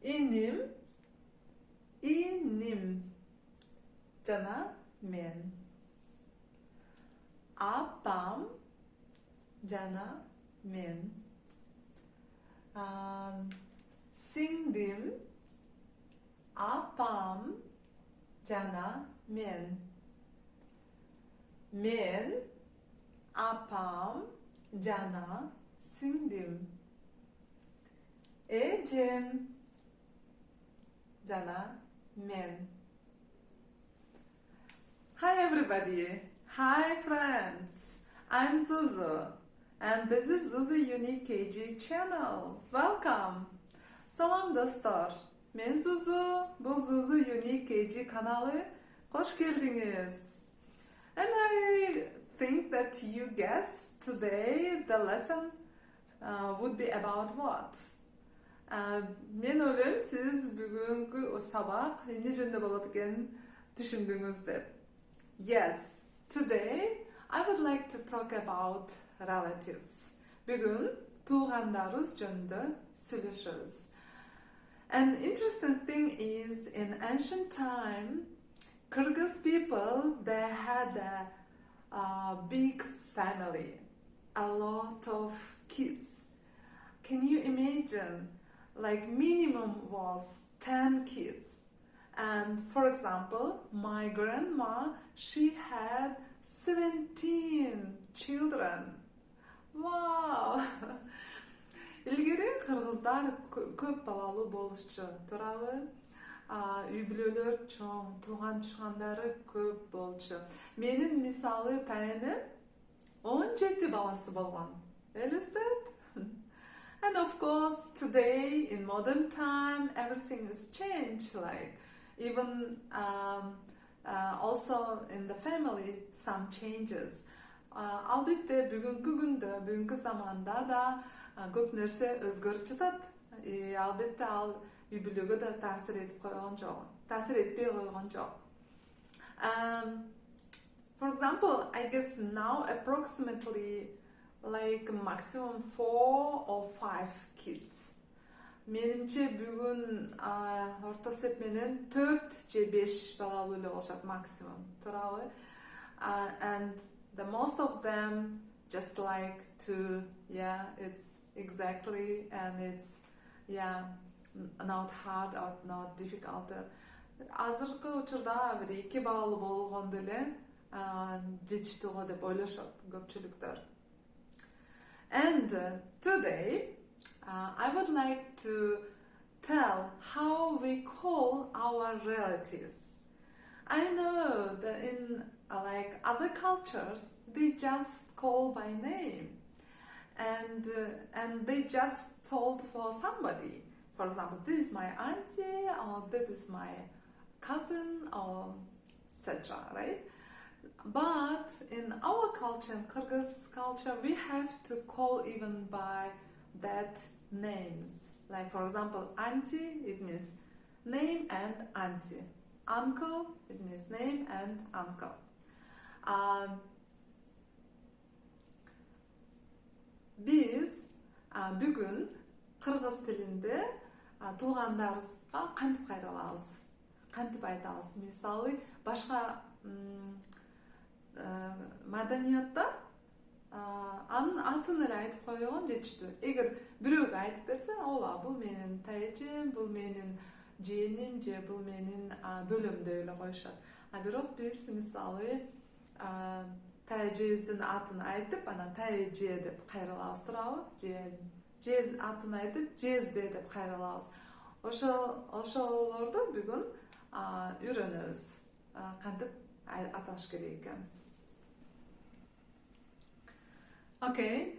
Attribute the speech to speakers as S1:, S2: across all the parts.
S1: inim, inim jana men. Apam jana men. Singdim, apam jana men. Men, apam jana singdim. Ecem jana men. Hi everybody. Hi friends. I'm Zuzu. And this is Zuzu Unique KG channel. Welcome. Salam dostlar. Men Zuzu. Bu Zuzu Unique KG kanalı. Hoş geldiniz. And I think that you guessed today the lesson would be about what? Men ойлойм siz бүгүнкү сабак эмне жөнүндө болот экенин түшүндүңүз деп. Yes, today I would like to talk about relatives. Бүгүн туугандарыбыз жөнүндө сүйлөшөбүз. An interesting thing is in ancient time, Kyrgyz people, they had a big family, a lot of kids. Can you imagine? Like minimum was 10 kids. And for example, my grandma, she had 17 children. Wow! Илгери кыргыздар көп балалуу болушчу, туурабы? Үй бүлөлөр чоң, туугандары көп болчу. Менин мисалы тайыным 17 баласы болгон. Элестет? And of course, today in modern time, everything has changed. Like even also in the family, some changes. Албетте бүгүнкү күндө, бүгүнкү заманда да көп нерсе өзгөрүп жатат. Албетте ал үй бүлөгө да таасир этип койгон жок. Таасир этпей койгон жок. For example, I guess now approximately like maximum 4 or 5 kids. Менимче бүгүн орто эсеп менен 4 же 5 балалуу эле болушат максимум, туурабы? And the most of them just like to, it's exactly, and it's, not hard or not difficult. Азыркы учурда бир 2 балалуу болгондо эле жетиштүү го деп ойлошот көпчүлүктөр. And today, I would like to tell how we call our relatives. I know that in like other cultures, they just call by name, and they just told for somebody. For example, this is my auntie, or this is my cousin, or etc. Right? But in our culture, in Kyrgyz culture, we have to call even by that names. Like for example, auntie, it means name and auntie. Uncle, it means name and uncle. Biz бүгүн кыргыз тилинде туугандарыбызга кантип кайрылабыз? Кантип айтабыз? Мисалы, башка маданиятта анын атын эле айтып койгон жетиштүү. Эгер бирөөгө айтып берсе, ооба, бул менин тайжем, бул менин жээним, же бул менин бөлөм деп эле коюшат. Бирок биз мисалы тайжебиздин атын айтып, анан тайже деп кайрылабыз, туурабы? Же атын айтып, жезде деп кайрылабыз. Ошолорду бүгүн үйрөнөбүз. Кантип аташ керек экен. Okay,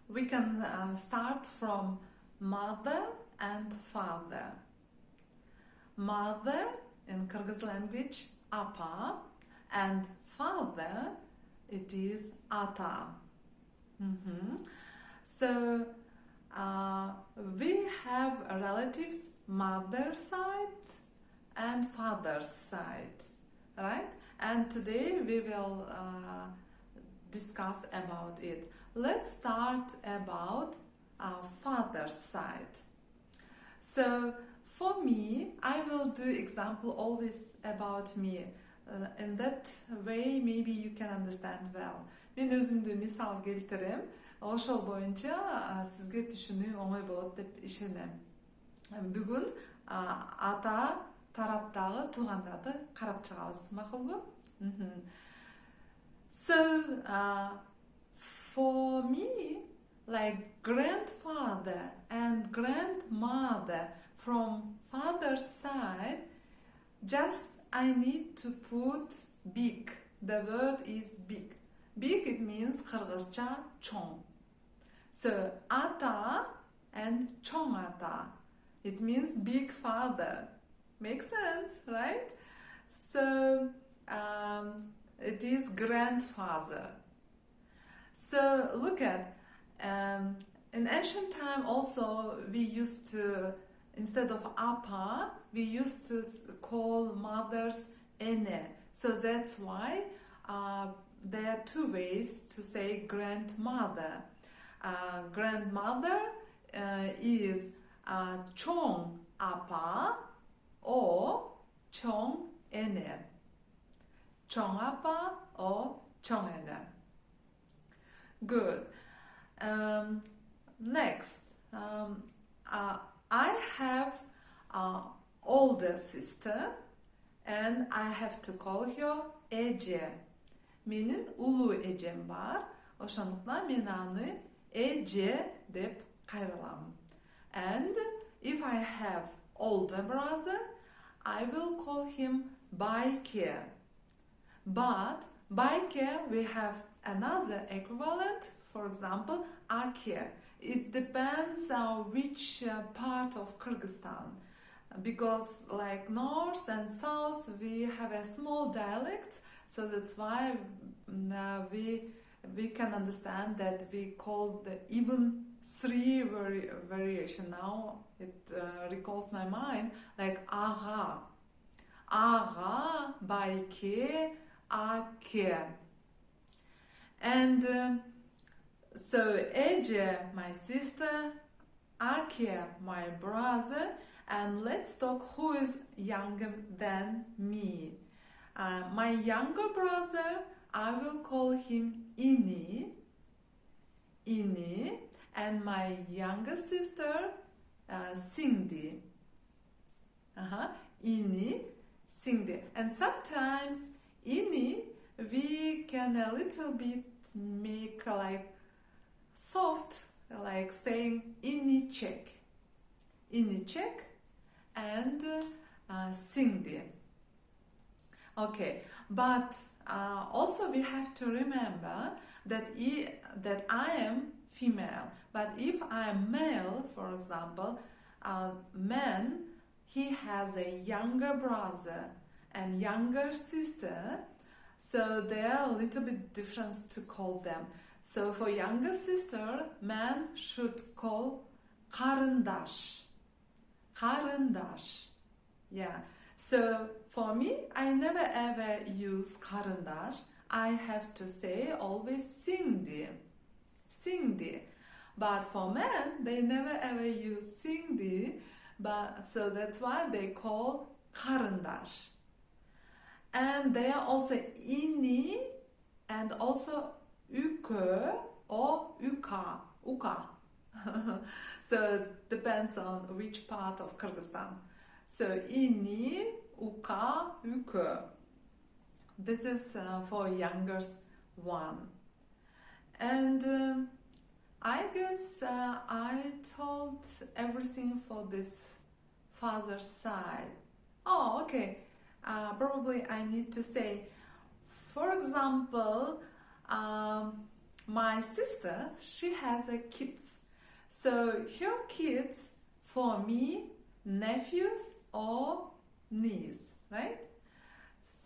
S1: we can start from mother and father. Mother in Kyrgyz language, apa, and father, it is ata. So we have relatives mother side and father side, right? And today we will discuss about it. Let's start about father's side. So for me, I will do example always about me. In that way, maybe you can understand well. Мен өзүмдү мисал келтирем. Ошол боюнча сизге түшүнүү оңой болот деп ишенем. Бүгүн ата тараптагы туугандарды карап чыгабыз. Макулбу? So for me, like grandfather and grandmother from father's side, just I need to put big. The word is big. Big, it means Kyrgyzcha чоң. So ata and чоң ata, it means big father. Makes sense, right? So it is grandfather. So look at, in ancient time also we used to, instead of apa, we used to call mothers ene. So that's why there are two ways to say grandmother. Grandmother is чоң apa or чоң ene. Чоң apa or чоң ene. Good. Next, I have an older sister and I have to call her эже. Менин улуу эжем бар, ошондуктан мен аны эже деп кайрылам. And if I have older brother, I will call him байке. But байке we have another equivalent, for example, ake. It depends on which part of Kyrgyzstan, because like north and south we have a small dialect, so that's why we can understand that we call the even three variation. Now it recalls my mind, like aga, байке, ake. And so Eje, my sister, Ake, my brother, and let's talk who is younger than me. My younger brother, I will call him Ini, and my younger sister, Singdi. Ini, Singdi. And sometimes Ini, we can a little bit make like soft, like saying inichek, and Singdi. Okay, but also we have to remember that I am female. But if I am male, for example, man, he has a younger brother and younger sister, so there are a little bit difference to call them. So for younger sister, man should call карындаш. Yeah. So for me, I never ever use карындаш. I have to say always Singdi. But for men, they never ever use Singdi. But so that's why they call карындаш. And they are also ini and also ukö or uka. So it depends on which part of Kyrgyzstan. So ini, uka, ukö. This is for youngest one. And I guess I told everything for this father's side. Oh, okay. Probably I need to say, for example, my sister, she has a kids. So her kids, for me, nephews or niece, right?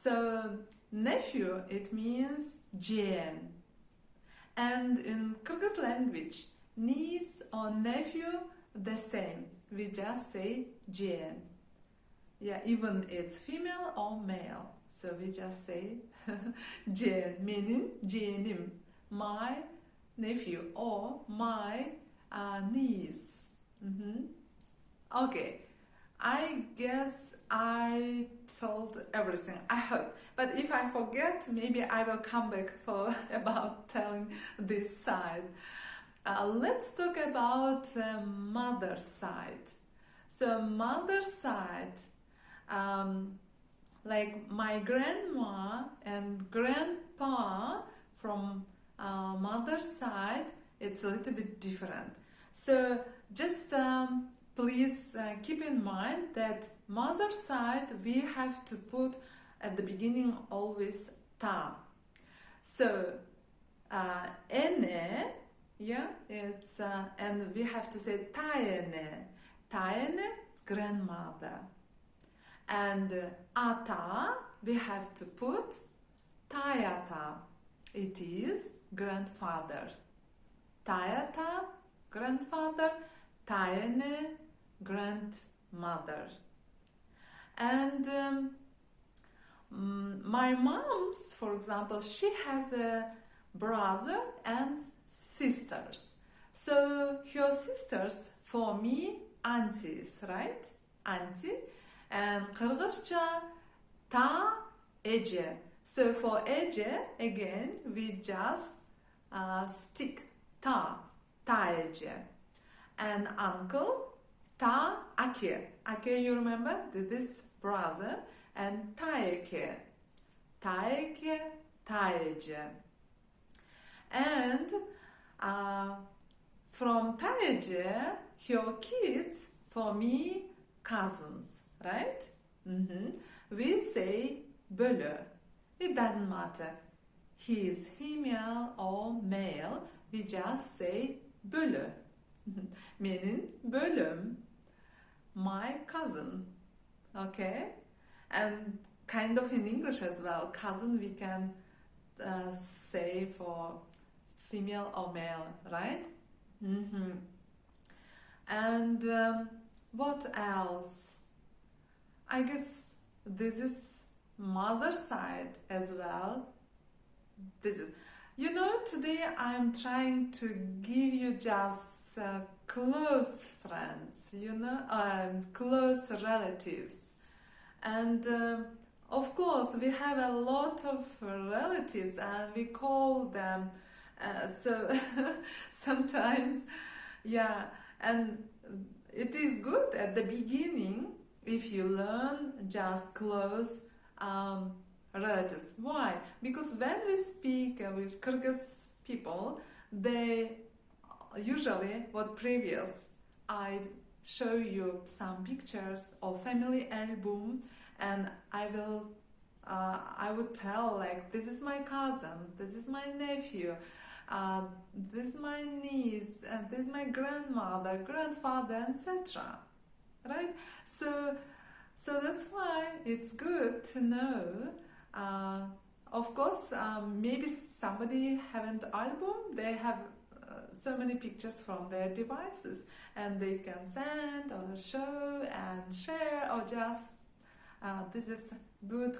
S1: So nephew, it means jean. And in Kyrgyz language, niece or nephew, the same. We just say jean. Yeah, even it's female or male. So we just say jean, meaning jeanim, my nephew or my niece. Okay, I guess I told everything, I hope. But if I forget, maybe I will come back for about telling this side. Let's talk about mother's side. So mother's side, like my grandma and grandpa from mother's side, it's a little bit different. So just please keep in mind that mother's side we have to put at the beginning always ta. So ene, yeah, it's and we have to say taene. Taene, grandmother. And ata, we have to put tayata. It is grandfather. Tayata, grandfather. Tayene, grandmother. And my mom's, for example, she has a brother and sisters. So her sisters, for me, aunties, right? Auntie. And Kyrgyzcha, ta ece. So for ece, again, we just stick ta ece. And uncle, ta ake. Ake, you remember? This brother. And taeke. Taeke, taece. And from taece, her kids, for me, cousins, right? We say bölü. It doesn't matter. He is female or male. We just say bölü. Meaning bölüm. My cousin. Okay? And kind of in English as well. Cousin we can say for female or male, right? And what else? I guess this is mother's side as well. This is, you know, today I'm trying to give you just close friends, you know, close relatives. And of course we have a lot of relatives and we call them so sometimes, yeah, and it is good at the beginning if you learn just close relatives. Why? Because when we speak with Kyrgyz people, they usually, what previous, I show you some pictures of family album, and I would tell like, this is my cousin, this is my nephew, this is my niece, and this is my grandmother, grandfather, etc. Right? So that's why it's good to know. Of course, maybe somebody haven't album, they have so many pictures from their devices, and they can send or show and share, or just this is good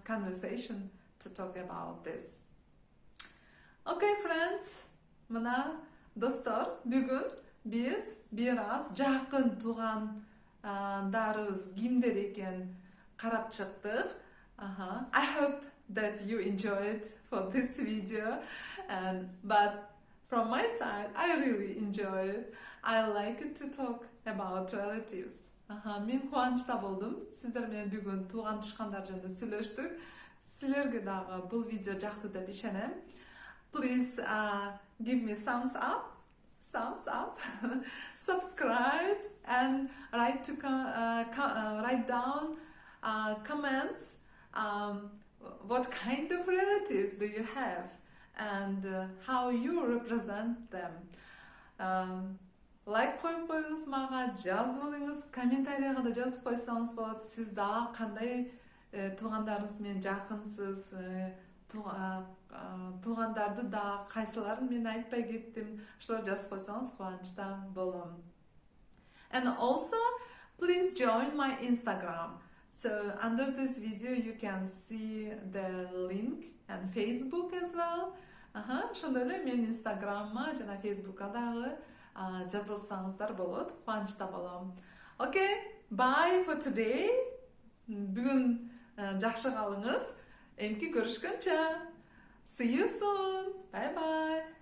S1: conversation to talk about this. Okay friends, мына достор, бүгүн биз бир аз жакын туугандарыбыз кимдер экен карап чыктык. I hope that you enjoyed for this video, but from my side, I really enjoy it. I like it to talk about relatives. Мен кубанычта болдум. Сиздер менен бүгүн тууган тушкандар жөнүндө сүйлөштүк. Силерге дагы бул видео жакты деп ишенем. Please give me thumbs up, subscribe, and write down comments. What kind of relatives do you have, and how you represent them? Like коюп коюңуз, мага жазып алыңыз, комментарийга да жазып койсоңуз болот. Сиз дагы кандай туугандарыңыз менен жакынсыз, туугандарды да кайсыларын мен айтпай кеттим, ошо жазып койсоңуз кубанычта болом. And also, please join my Instagram. So under this video you can see the link and Facebook as well. Ошондой эле мен Instagram'ма жана Facebook'ка дагы жазылсаңыздар болот. Кубанычта болом. Okay, bye for today. Бүгүн жакшы калыңыз. Эмки көрүшкөнчө. See you soon. Bye bye.